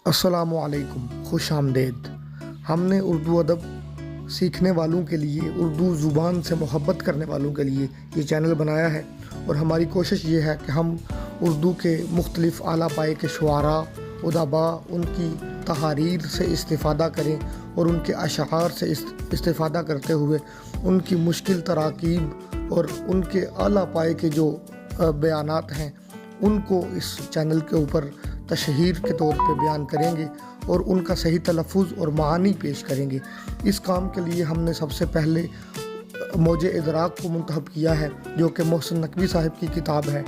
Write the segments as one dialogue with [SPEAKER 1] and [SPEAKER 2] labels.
[SPEAKER 1] अस्सलामु अलैकुम, खुश आमदेद। हमने उर्दू अदब सीखने वालों के लिए, उर्दू ज़ुबान से मोहब्बत करने वालों के लिए ये चैनल बनाया है और हमारी कोशिश ये है कि हम उर्दू के मुख्तलिफ़ आला पाए के शुआरा, उदबा, उनकी तहारीर से इस्तिफ़ादा करें और उनके अशआर से इस्तिफ़ादा करते हुए उनकी मुश्किल तराकीब और उनके आला पाए के जो बयानात हैं उनको इस चैनल के ऊपर तशहीर के तौर पे बयान करेंगे और उनका सही तलफ़ुज़ और मानी पेश करेंगे। इस काम के लिए हमने सबसे पहले मौजे इदराक को मुंतखब किया है, जो कि मोहसिन नकवी साहब की किताब है।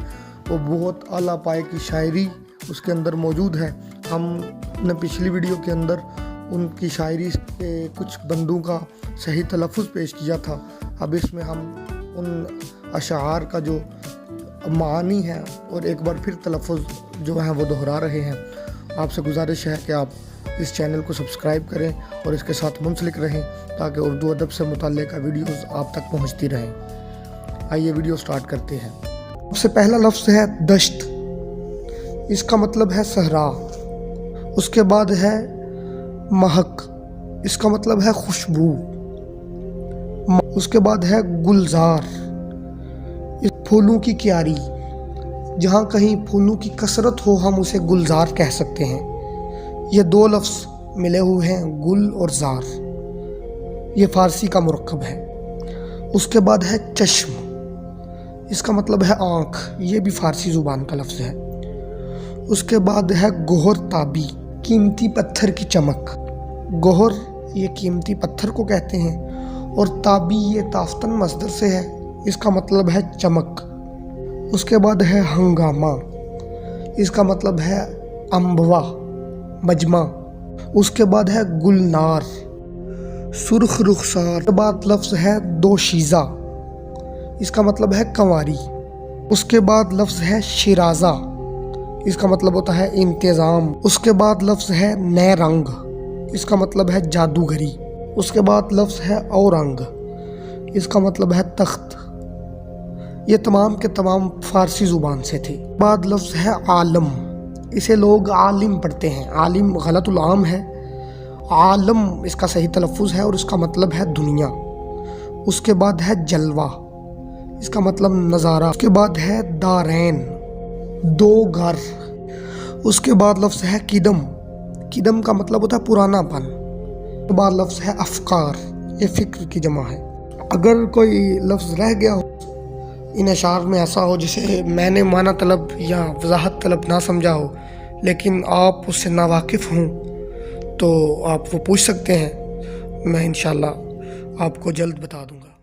[SPEAKER 1] वो बहुत आला पाए की शायरी उसके अंदर मौजूद है। हमने पिछली वीडियो के अंदर उनकी शायरी के कुछ बंदों का सही तलफ़ुज़ पेश किया था। अब इसमें हम उन अशार का जो मानी है और एक बार फिर तलफ़ुज़ जो है वो दोहरा रहे हैं। आपसे गुजारिश है कि आप इस चैनल को सब्सक्राइब करें और इसके साथ मुंसलिक रहें ताकि उर्दू अदब से मुताल्लिक़ वीडियोज़ आप तक पहुंचती रहें। आइए वीडियो स्टार्ट करते हैं। सबसे पहला लफ्ज़ है दश्त। इसका मतलब है सहरा। उसके बाद है महक, इसका मतलब है खुशबू। उसके बाद है गुलजार, फूलों की क्यारी। जहाँ कहीं फूलों की कसरत हो हम उसे गुलजार कह सकते हैं। ये दो लफ्ज़ मिले हुए हैं, गुल और जार। ये फ़ारसी का मुरक्कब है। उसके बाद है चश्म, इसका मतलब है आँख। ये भी फ़ारसी ज़ुबान का लफ्ज़ है। उसके बाद है गोहर ताबी, कीमती पत्थर की चमक। गोहर ये कीमती पत्थर को कहते हैं और ताबी ये ताफ्तन मस्दर से है, इसका मतलब है चमक। उसके बाद है हंगामा, इसका मतलब है अम्बवा, मजमा। उसके बाद है गुलनार, सुर्ख रुखसार। उसके बाद लफ्ज़ है दोशीज़ा, इसका मतलब है कंवारी। उसके बाद लफ्ज़ है शिराज़ा, इसका मतलब होता है इंतज़ाम। उसके बाद लफ्ज़ है नए रंग, इसका मतलब है जादूगरी। उसके बाद लफ्ज़ है औरंग, इसका मतलब है तख्त। ये तमाम के तमाम फ़ारसी ज़ुबान से थे। बाद लफ्ज़ है आलम, इसे लोग आलिम पढ़ते हैं। आलिम गलतुल आम है। आलम इसका सही तलफ़ुज़ है और इसका मतलब है दुनिया। उसके बाद है जलवा, इसका मतलब नज़ारा। उसके बाद है दारैन, दो घर। उसके बाद लफ्ज़ है किदम, किदम का मतलब होता है पुरानापन। उसके बाद लफ्ज़ है अफ़कार, ये फ़िक्र की जमा है। अगर कोई लफ्ज़ रह गया हो इन अशार में, ऐसा हो जिसे मैंने माना तलब या वजाहत तलब ना समझा हो, लेकिन आप उससे नावाकिफ़ हों, तो आप वो पूछ सकते हैं। मैं इंशाअल्लाह आपको जल्द बता दूंगा।